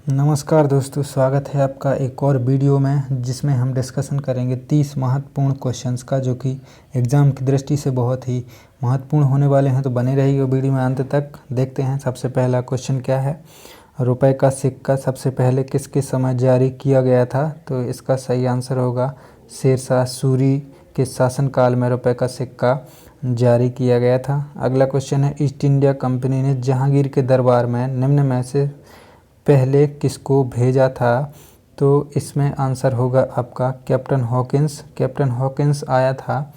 नमस्कार दोस्तों, स्वागत है आपका एक और वीडियो में जिसमें हम डिस्कशन करेंगे 30 महत्वपूर्ण क्वेश्चंस का, जो कि एग्ज़ाम की दृष्टि से बहुत ही महत्वपूर्ण होने वाले हैं। तो बने रहिए वीडियो में अंत तक। देखते हैं सबसे पहला क्वेश्चन क्या है। रुपए का सिक्का सबसे पहले किसके समय जारी किया गया था? तो इसका सही आंसर होगा शेरशाह सूरी के शासनकाल में रुपए का सिक्का जारी किया गया था। अगला क्वेश्चन है, ईस्ट इंडिया कंपनी ने जहांगीर के दरबार में निम्न में से पहले किसको भेजा था? तो इसमें आंसर होगा आपका कैप्टन हॉकिंस। कैप्टन हॉकिंस आया था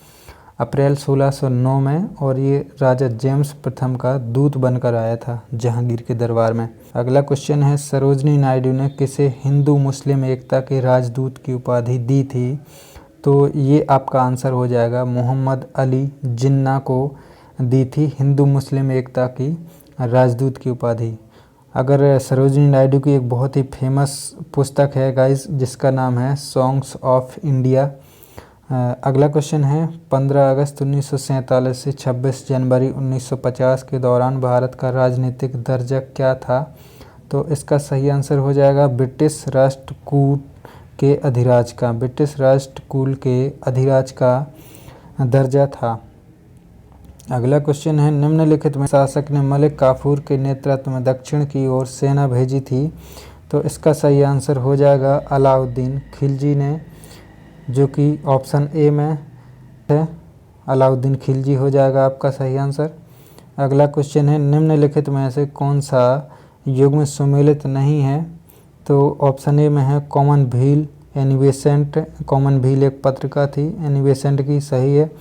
अप्रैल 1609 में, और ये राजा जेम्स प्रथम का दूत बनकर आया था जहांगीर के दरबार में। अगला क्वेश्चन है, सरोजनी नायडू ने किसे हिंदू मुस्लिम एकता के राजदूत की उपाधि दी थी? तो ये आपका आंसर हो जाएगा मोहम्मद अली जिन्ना को दी थी हिंदू मुस्लिम एकता की राजदूत की उपाधि। अगर सरोजनी नायडू की एक बहुत ही फेमस पुस्तक है गाइस, जिसका नाम है सॉन्ग्स ऑफ इंडिया। अगला क्वेश्चन है, 15 अगस्त 1947 से 26 जनवरी 1950 के दौरान भारत का राजनीतिक दर्जा क्या था? तो इसका सही आंसर हो जाएगा ब्रिटिश राष्ट्रकूट के अधिराज का। ब्रिटिश राष्ट्रकूट के अधिराज का दर्जा था। अगला क्वेश्चन है, निम्नलिखित में शासक ने मलिक काफूर के नेतृत्व में दक्षिण की ओर सेना भेजी थी? तो इसका सही आंसर हो जाएगा अलाउद्दीन खिलजी ने, जो कि ऑप्शन ए में है। अलाउद्दीन खिलजी हो जाएगा आपका सही आंसर। अगला क्वेश्चन है, निम्नलिखित में से कौन सा युग्म सुमेलित नहीं है? तो ऑप्शन ए में है कॉमन भील एनिवेसेंट। कॉमन भील एक पत्रिका थी एनिवेसेंट की, सही है।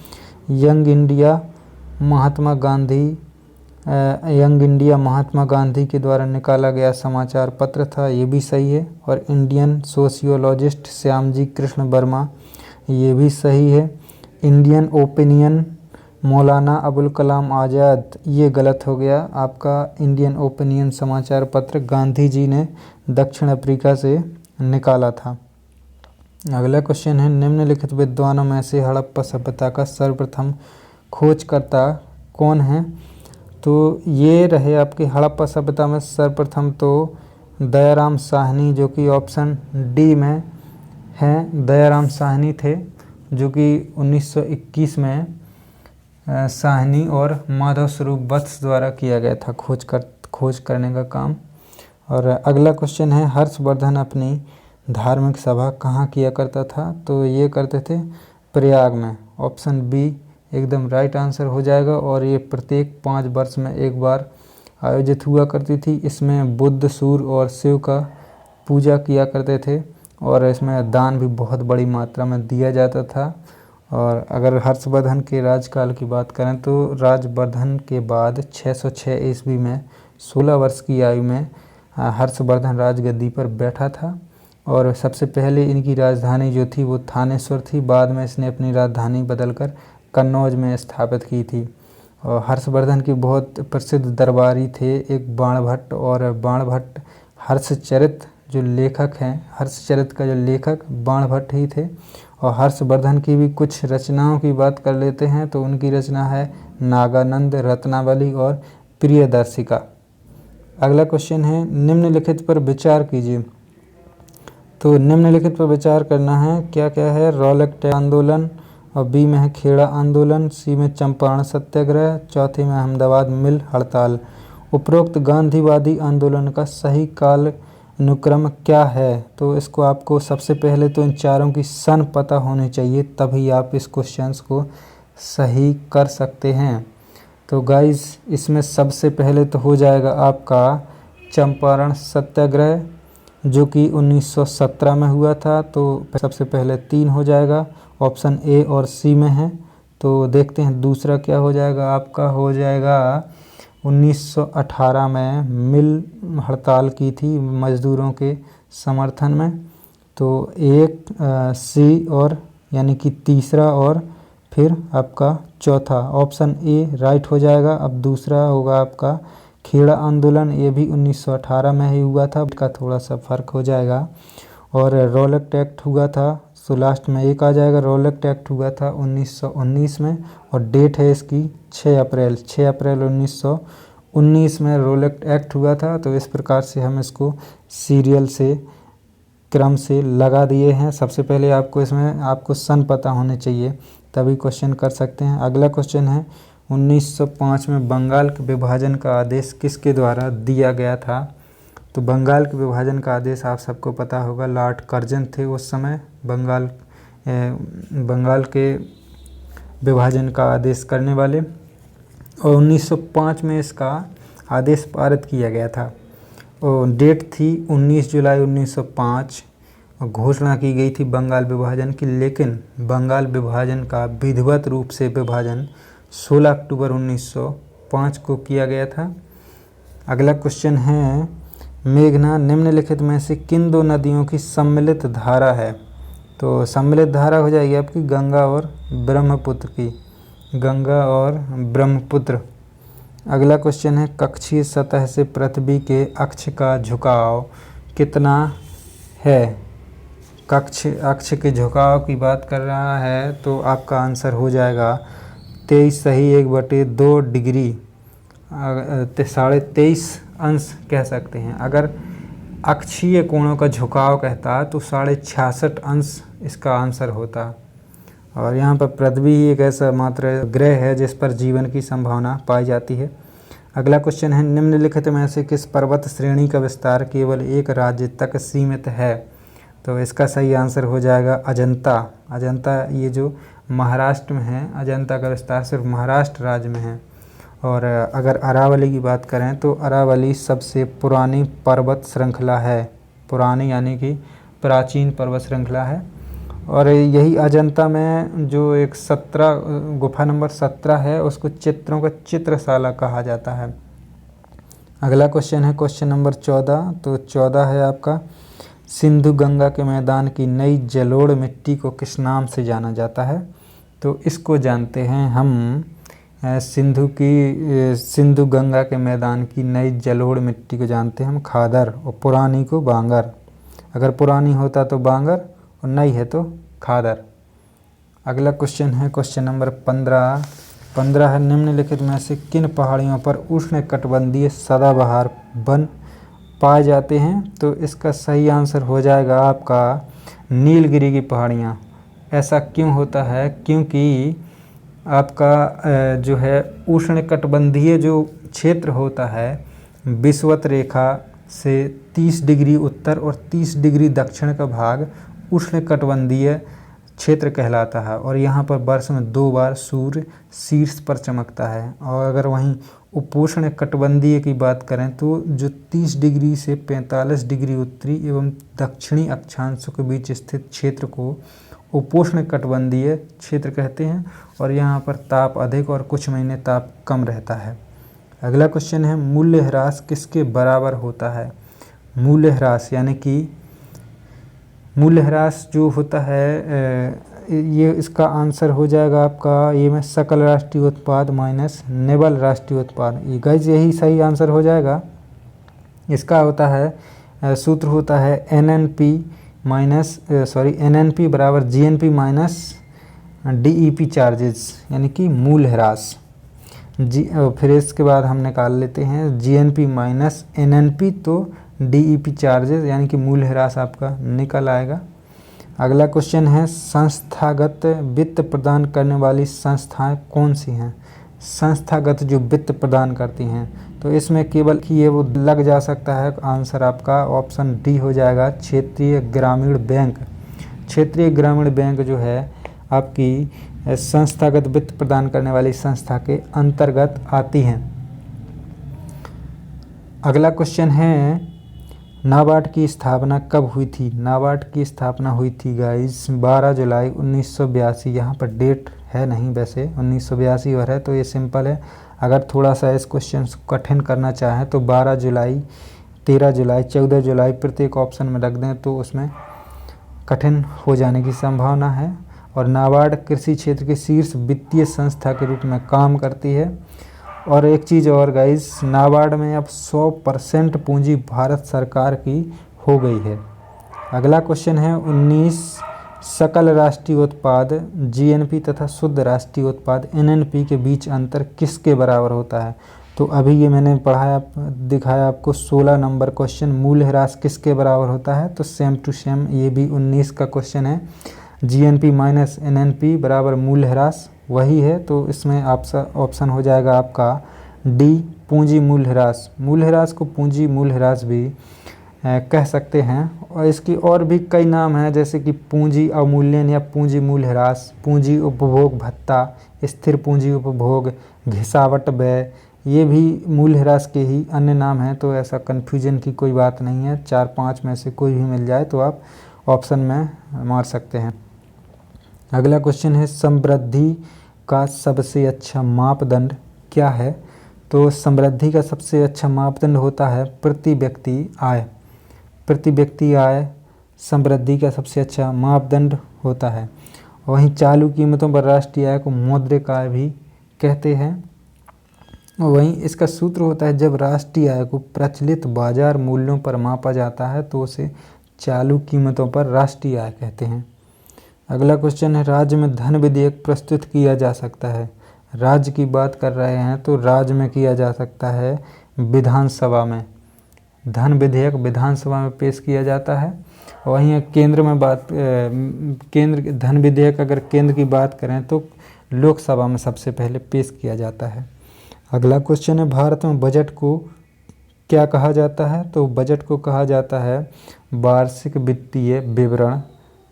यंग इंडिया महात्मा गांधी के द्वारा निकाला गया समाचार पत्र था, ये भी सही है। और इंडियन सोशियोलॉजिस्ट श्यामजी कृष्ण वर्मा, ये भी सही है। इंडियन ओपिनियन मौलाना अबुल कलाम आज़ाद, ये गलत हो गया आपका। इंडियन ओपिनियन समाचार पत्र गांधी जी ने दक्षिण अफ्रीका से निकाला था। अगला क्वेश्चन है, निम्नलिखित विद्वानों में से हड़प्पा सभ्यता का सर्वप्रथम खोजकर्ता कौन है? तो ये रहे आपकी हड़प्पा सभ्यता में सर्वप्रथम तो दयाराम साहनी, जो कि ऑप्शन डी में है। दयाराम साहनी थे, जो कि 1921 में साहनी और माधव स्वरूप वत्स द्वारा किया गया था खोज करने का काम। और अगला क्वेश्चन है, हर्षवर्धन अपनी धार्मिक सभा कहाँ किया करता था? तो ये करते थे प्रयाग में। ऑप्शन बी एकदम राइट आंसर हो जाएगा। और ये प्रत्येक 5 वर्ष में एक बार आयोजित हुआ करती थी। इसमें बुद्ध, सूर्य और शिव का पूजा किया करते थे, और इसमें दान भी बहुत बड़ी मात्रा में दिया जाता था। और अगर हर्षवर्धन के राजकाल की बात करें तो राजवर्धन के बाद 606 ईस्वी में 16 वर्ष की आयु में हर्षवर्धन राजगद्दी पर बैठा था। और सबसे पहले इनकी राजधानी जो थी वो थानेश्वर थी। बाद में इसने अपनी राजधानी बदलकर कन्नौज में स्थापित की थी। और हर्षवर्धन के बहुत प्रसिद्ध दरबारी थे एक बाणभट्ट, और बाणभट्ट हर्षचरित जो लेखक हैं, हर्षचरित का जो लेखक बाणभट्ट ही थे। और हर्षवर्धन की भी कुछ रचनाओं की बात कर लेते हैं, तो उनकी रचना है नागानंद, रत्नावली और प्रियदर्शिका। अगला क्वेश्चन है, निम्नलिखित पर विचार कीजिए। तो निम्नलिखित पर विचार करना है, क्या क्या है? रौलक टैक्स आंदोलन, और बी में है खेड़ा आंदोलन, सी में चंपारण सत्याग्रह, चौथी में अहमदाबाद मिल हड़ताल। उपरोक्त गांधीवादी आंदोलन का सही काल अनुक्रम क्या है? तो इसको आपको सबसे पहले तो इन चारों की सन पता होनी चाहिए, तभी आप इस क्वेश्चंस को सही कर सकते हैं। तो गाइस, इसमें सबसे पहले तो हो जाएगा आपका चंपारण सत्याग्रह, जो कि 1917 में हुआ था। तो सबसे पहले 3 हो जाएगा, ऑप्शन ए और सी में है। तो देखते हैं दूसरा क्या हो जाएगा। आपका हो जाएगा 1918 में मिल हड़ताल की थी मजदूरों के समर्थन में। तो एक सी और यानी कि तीसरा, और फिर आपका चौथा ऑप्शन ए राइट हो जाएगा। अब दूसरा होगा आपका खेड़ा आंदोलन, ये भी 1918 में ही हुआ था, इसका थोड़ा सा फर्क हो जाएगा। और रौलक टैक्ट हुआ था, सो लास्ट में एक आ जाएगा। रौलक टैक्ट हुआ था 1919 में, और डेट है इसकी 6 अप्रैल 1919 19 में रोलेट एक्ट हुआ था। तो इस प्रकार से हम इसको सीरियल से क्रम से लगा दिए हैं। सबसे पहले आपको इसमें आपको सन पता होने चाहिए, तभी क्वेश्चन कर सकते हैं। अगला क्वेश्चन है 1905 में बंगाल के विभाजन का आदेश किसके द्वारा दिया गया था? तो बंगाल के विभाजन का आदेश आप सबको पता होगा, लॉर्ड कर्जन थे उस समय बंगाल के विभाजन का आदेश करने वाले, और 1905 में इसका आदेश पारित किया गया था। और डेट थी 19 जुलाई 1905 और घोषणा की गई थी बंगाल विभाजन की, लेकिन बंगाल विभाजन का विधिवत रूप से विभाजन 16 अक्टूबर 1905 को किया गया था। अगला क्वेश्चन है मेघना निम्नलिखित में से किन दो नदियों की सम्मिलित धारा है? तो सम्मिलित धारा हो जाएगी आपकी गंगा और ब्रह्मपुत्र की, गंगा और ब्रह्मपुत्र। अगला क्वेश्चन है कक्षीय सतह से पृथ्वी के अक्ष का झुकाव कितना है? अक्ष के झुकाव की बात कर रहा है तो आपका आंसर हो जाएगा 23 सही 1/2 डिग्री, 23.5 अंश कह सकते हैं। अगर अक्षीय कोणों का झुकाव कहता तो 66.5 अंश इसका आंसर होता। और यहाँ पर पृथ्वी ही एक ऐसा मात्र ग्रह है जिस पर जीवन की संभावना पाई जाती है। अगला क्वेश्चन है निम्नलिखित में से किस पर्वत श्रेणी का विस्तार केवल एक राज्य तक सीमित है? तो इसका सही आंसर हो जाएगा अजंता। अजंता ये जो महाराष्ट्र में है, अजंता का विस्तार सिर्फ महाराष्ट्र राज्य में है। और अगर अरावली की बात करें तो अरावली सबसे पुरानी पर्वत श्रृंखला है, पुरानी यानी कि प्राचीन पर्वत श्रृंखला है। और यही अजंता में जो एक 17 गुफा नंबर 17 है उसको चित्रों का चित्रशाला कहा जाता है। अगला क्वेश्चन है क्वेश्चन नंबर 14। तो 14 है आपका सिंधु गंगा के मैदान की नई जलोढ़ मिट्टी को किस नाम से जाना जाता है? तो इसको जानते हैं हम सिंधु गंगा के मैदान की नई जलोढ़ मिट्टी को जानते हैं हम खादर, और पुरानी को बांगर। अगर पुरानी होता तो बांगर और नई है तो खादर। अगला क्वेश्चन है क्वेश्चन नंबर 15 है निम्नलिखित में से किन पहाड़ियों पर उष्णकटिबंधीय सदाबहार वन पाए जाते हैं? तो इसका सही आंसर हो जाएगा आपका नीलगिरी की पहाड़ियाँ। ऐसा क्यों होता है? क्योंकि आपका जो है उष्णकटिबंधीय जो क्षेत्र होता है विषुवत रेखा से 30 डिग्री उत्तर और 30 डिग्री दक्षिण का भाग उष्णकटिबंधीय क्षेत्र कहलाता है। और यहाँ पर वर्ष में 2 बार सूर्य शीर्ष पर चमकता है। और अगर वहीं उपोष्णकटिबंधीय की बात करें तो जो 30 डिग्री से 45 डिग्री उत्तरी एवं दक्षिणी अक्षांशों के बीच स्थित क्षेत्र को उपोष्णकटिबंधीय क्षेत्र कहते हैं। और यहाँ पर ताप अधिक और कुछ महीने ताप कम रहता है। अगला क्वेश्चन है मूल्यह्रास किसके बराबर होता है? मूल्यह्रास यानी कि मूल्यह्रास जो होता है ये इसका आंसर हो जाएगा आपका ये में सकल राष्ट्रीय उत्पाद माइनस नेबल राष्ट्रीय उत्पाद। ये गाइस यही सही आंसर हो जाएगा। इसका होता है सूत्र होता है एनएनपी बराबर जीएनपी माइनस डीईपी चार्जेस यानी कि मूल्यह्रास। फिर इसके बाद हम निकाल लेते हैं जीएनपी माइनस एनएनपी तो डीईपी चार्जेस यानी कि मूल्यह्रास आपका निकल आएगा। अगला क्वेश्चन है संस्थागत वित्त प्रदान करने वाली संस्थाएं कौन सी हैं? संस्थागत जो वित्त प्रदान करती हैं तो इसमें केवल कि ये वो लग जा सकता है। आंसर आपका ऑप्शन डी हो जाएगा क्षेत्रीय ग्रामीण बैंक। क्षेत्रीय ग्रामीण बैंक जो है आपकी संस्थागत वित्त प्रदान करने वाली संस्था के अंतर्गत आती हैं। अगला क्वेश्चन है नाबार्ड की स्थापना कब हुई थी? नाबार्ड की स्थापना हुई थी गाइस 12 जुलाई 1982। यहाँ पर डेट है नहीं, वैसे 1982 और है तो ये सिंपल है। अगर थोड़ा सा इस क्वेश्चन को कठिन करना चाहें तो 12 जुलाई, 13 जुलाई, 14 जुलाई प्रत्येक ऑप्शन में रख दें तो उसमें कठिन हो जाने की संभावना है। और नाबार्ड कृषि क्षेत्र के शीर्ष वित्तीय संस्था के रूप में काम करती है। और एक चीज़ और गाइस, नाबार्ड में अब 100% पूंजी भारत सरकार की हो गई है। अगला क्वेश्चन है 19 सकल राष्ट्रीय उत्पाद जीएनपी तथा शुद्ध राष्ट्रीय उत्पाद एनएनपी के बीच अंतर किसके बराबर होता है? तो अभी ये मैंने पढ़ाया दिखाया आपको 16 नंबर क्वेश्चन, मूल्यह्रास किसके बराबर होता है, तो सेम टू सेम ये भी 19 का क्वेश्चन है। जीएनपी माइनस एनएनपी बराबर मूल्यह्रास वही है, तो इसमें ऑप्शन हो जाएगा आपका डी, पूंजी मूल्यह्रास। मूल्यह्रास को पूंजी मूल्यह्रास भी कह सकते हैं, और इसकी और भी कई नाम हैं, जैसे कि पूंजी अवमूल्यन या पूंजी मूल्यह्रास, पूंजी उपभोग भत्ता, स्थिर पूंजी उपभोग, घिसावट व्यय, ये भी मूल्यह्रास के ही अन्य नाम हैं। तो ऐसा कन्फ्यूजन की कोई बात नहीं है, 4-5 में से कोई भी मिल जाए तो आप ऑप्शन में मार सकते हैं। अगला क्वेश्चन है, समृद्धि का सबसे अच्छा मापदंड क्या है, तो समृद्धि का सबसे अच्छा मापदंड होता है प्रति व्यक्ति आय। प्रति व्यक्ति आय समृद्धि का सबसे अच्छा मापदंड होता है। वहीं चालू कीमतों पर राष्ट्रीय आय को मौद्रिक आय भी कहते हैं। वहीं इसका सूत्र होता है, जब राष्ट्रीय आय को प्रचलित बाजार मूल्यों पर मापा जाता है तो उसे चालू कीमतों पर राष्ट्रीय आय कहते हैं। अगला क्वेश्चन है, राज्य में धन विधेयक प्रस्तुत किया जा सकता है। राज्य की बात कर रहे हैं तो राज्य में किया जा सकता है विधानसभा में। धन विधेयक विधानसभा में पेश किया जाता है। वहीं केंद्र में केंद्र धन विधेयक अगर केंद्र की बात करें तो लोकसभा में सबसे पहले पेश किया जाता है। अगला क्वेश्चन है, भारत में बजट को क्या कहा जाता है, तो बजट को कहा जाता है वार्षिक वित्तीय विवरण।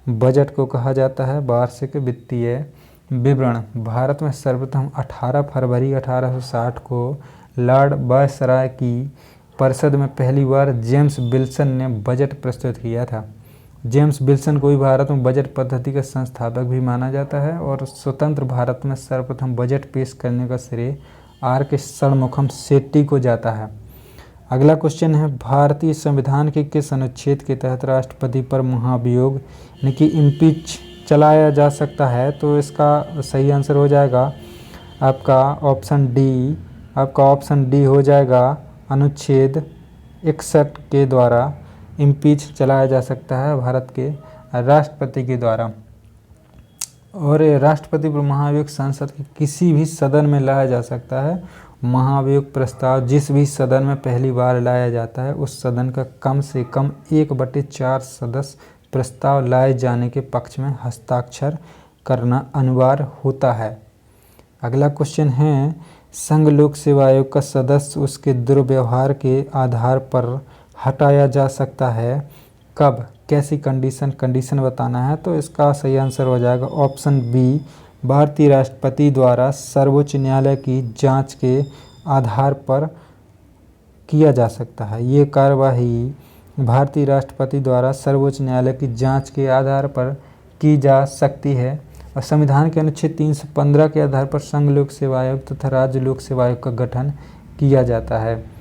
बजट को कहा जाता है वार्षिक वित्तीय विवरण। भारत में सर्वप्रथम 18 फरवरी 1860 को लॉर्ड वायसराय की परिषद में पहली बार जेम्स विल्सन ने बजट प्रस्तुत किया था। जेम्स विल्सन को भी भारत में बजट पद्धति का संस्थापक भी माना जाता है, और स्वतंत्र भारत में सर्वप्रथम बजट पेश करने का श्रेय आर के षणमुखम शेट्टी को जाता है। अगला क्वेश्चन है, भारतीय संविधान के किस अनुच्छेद के तहत राष्ट्रपति पर महाभियोग यानी कि इम्पीच चलाया जा सकता है, तो इसका सही आंसर हो जाएगा आपका ऑप्शन डी हो जाएगा, अनुच्छेद 61 के द्वारा इम्पीच चलाया जा सकता है भारत के राष्ट्रपति के द्वारा। और राष्ट्रपति पर महाभियोग संसद के किसी भी सदन में लाया जा सकता है। महाभियोग प्रस्ताव जिस भी सदन में पहली बार लाया जाता है उस सदन का कम से कम 1/4 सदस्य प्रस्ताव लाए जाने के पक्ष में हस्ताक्षर करना अनिवार्य होता है। अगला क्वेश्चन है, संघ लोक सेवा आयोग का सदस्य उसके दुर्व्यवहार के आधार पर हटाया जा सकता है। कब, कैसी कंडीशन बताना है, तो इसका सही आंसर हो जाएगा ऑप्शन बी, भारतीय राष्ट्रपति द्वारा सर्वोच्च न्यायालय की जांच के आधार पर किया जा सकता है। ये कार्यवाही भारतीय राष्ट्रपति द्वारा सर्वोच्च न्यायालय की जांच के आधार पर की जा सकती है। और संविधान के अनुच्छेद 315 के आधार पर संघ लोक सेवा आयोग तथा राज्य लोक सेवा आयोग का गठन किया जाता है।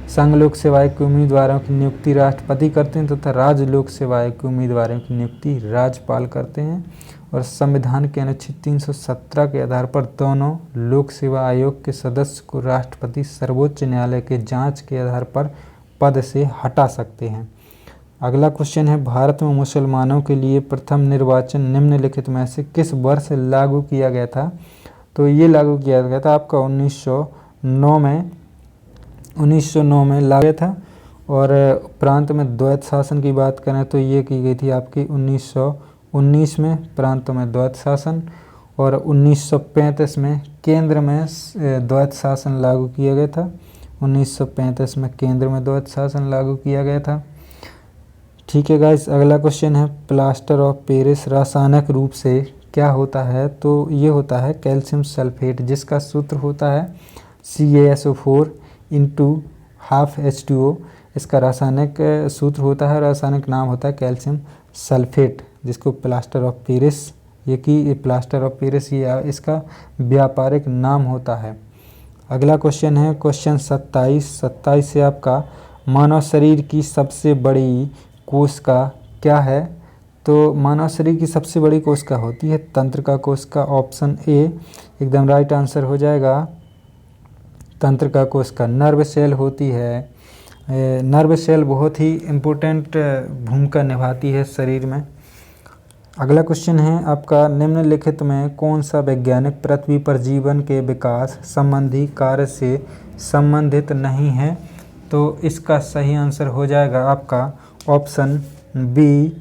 संघ लोक सेवा आयोग के उम्मीदवारों की नियुक्ति राष्ट्रपति करते हैं तथा राज्य लोक सेवा आयोग के उम्मीदवारों की नियुक्ति राज्यपाल करते हैं। और संविधान के अनुच्छेद 317 के आधार पर दोनों लोक सेवा आयोग के सदस्य को राष्ट्रपति सर्वोच्च न्यायालय के जांच के आधार पर पद से हटा सकते हैं। अगला क्वेश्चन है, भारत में मुसलमानों के लिए प्रथम निर्वाचन निम्नलिखित में से किस वर्ष लागू किया गया था, तो ये लागू किया गया था आपका 1909 में लागू किया था। और प्रांत में द्वैत शासन की बात करें तो ये की गई थी आपकी 1919 में प्रांतों में द्वैत शासन, और 1935 में केंद्र में द्वैत शासन लागू किया गया था। 1935 में केंद्र में द्वैत शासन लागू किया गया था। ठीक है गाइस, अगला क्वेश्चन है, प्लास्टर ऑफ पेरिस रासायनिक रूप से क्या होता है, तो ये होता है कैल्शियम सल्फेट, जिसका सूत्र होता है CaSO4 × ½ इसका रासायनिक सूत्र होता है, रासायनिक नाम होता है कैल्शियम सल्फेट, जिसको प्लास्टर ऑफ पेरिस ये इसका व्यापारिक नाम होता है। अगला क्वेश्चन है क्वेश्चन 27 से आपका, मानव शरीर की सबसे बड़ी कोशिका क्या है, तो मानव शरीर की सबसे बड़ी कोशिका होती है तंत्रिका कोशिका। ऑप्शन ए एकदम राइट आंसर हो जाएगा, तंत्रिका कोशिका। नर्व सेल होती है, नर्व सेल बहुत ही इम्पोर्टेंट भूमिका निभाती है शरीर में। अगला क्वेश्चन है आपका, निम्नलिखित में कौन सा वैज्ञानिक पृथ्वी पर जीवन के विकास संबंधी कार्य से संबंधित नहीं है? तो इसका सही आंसर हो जाएगा आपका ऑप्शन बी,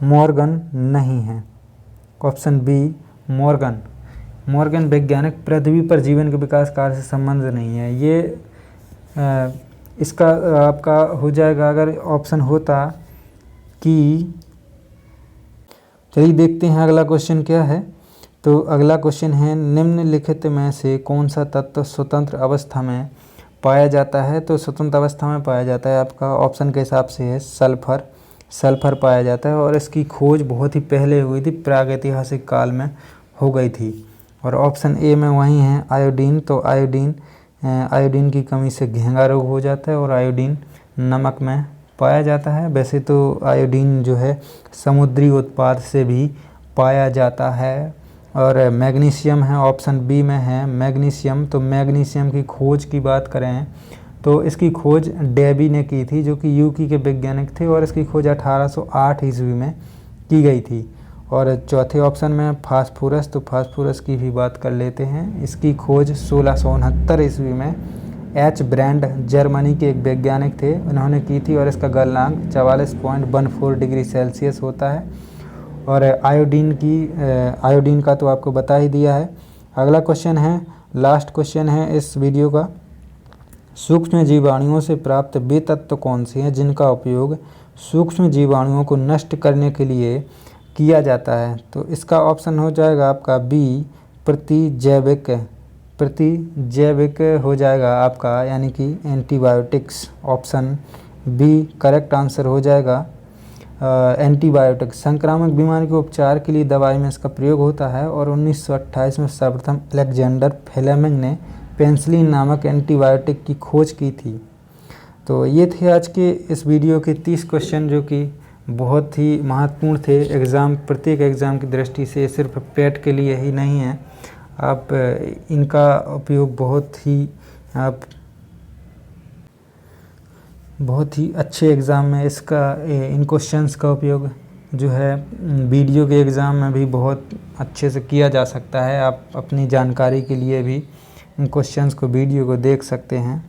मॉर्गन नहीं है। ऑप्शन बी, मॉर्गन वैज्ञानिक पृथ्वी पर जीवन के विकास कार्य से संबंध नहीं है। ये इसका आपका हो जाएगा अगर ऑप्शन होता कि, चलिए देखते हैं अगला क्वेश्चन क्या है। तो अगला क्वेश्चन है, निम्नलिखित में से कौन सा तत्व स्वतंत्र अवस्था में पाया जाता है? तो स्वतंत्र अवस्था में पाया जाता है आपका ऑप्शन के हिसाब से है सल्फर पाया जाता है, और इसकी खोज बहुत ही पहले हुई थी, प्रागैतिहासिक काल में हो गई थी। और ऑप्शन ए में वही है आयोडीन। तो आयोडीन की कमी से घेंगा रोग हो जाता है, और आयोडीन नमक में पाया जाता है। वैसे तो आयोडीन जो है समुद्री उत्पाद से भी पाया जाता है। और मैग्नीशियम है, ऑप्शन बी में है मैग्नीशियम। तो मैग्नीशियम की खोज की बात करें तो इसकी खोज डेबी ने की थी, जो कि यूके के वैज्ञानिक थे, और इसकी खोज 1808 ईस्वी में की गई थी। और चौथे ऑप्शन में फास्फोरस। तो फास्फोरस की भी बात कर लेते हैं। इसकी खोज 1669 ईस्वी में एच ब्रैंड जर्मनी के एक वैज्ञानिक थे, उन्होंने की थी, और इसका गलनांक 44.14 डिग्री सेल्सियस होता है। और आयोडीन का तो आपको बता ही दिया है। अगला क्वेश्चन है, लास्ट क्वेश्चन है इस वीडियो का, सूक्ष्म जीवाणुओं से प्राप्त वे तत्व कौन से हैं जिनका उपयोग सूक्ष्म जीवाणुओं को नष्ट करने के लिए किया जाता है? तो इसका ऑप्शन हो जाएगा आपका बी, प्रतिजैविक हो जाएगा आपका, यानी कि antibiotics. Option B correct answer हो जाएगा एंटीबायोटिक। संक्रामक बीमारी के उपचार के लिए दवाई में इसका प्रयोग होता है, और 1928 में सर्वप्रथम अलेक्जेंडर फ्लेमिंग ने पेनिसिलिन नामक एंटीबायोटिक की खोज की थी। तो ये थे आज के इस वीडियो के 30 क्वेश्चन, जो कि बहुत ही महत्वपूर्ण थे प्रत्येक एग्ज़ाम की दृष्टि से, सिर्फ पेट के लिए ही नहीं है। आप इनका उपयोग बहुत ही अच्छे एग्ज़ाम में इन क्वेश्चंस का उपयोग जो है वीडियो के एग्ज़ाम में भी बहुत अच्छे से किया जा सकता है। आप अपनी जानकारी के लिए भी इन क्वेश्चंस को वीडियो को देख सकते हैं।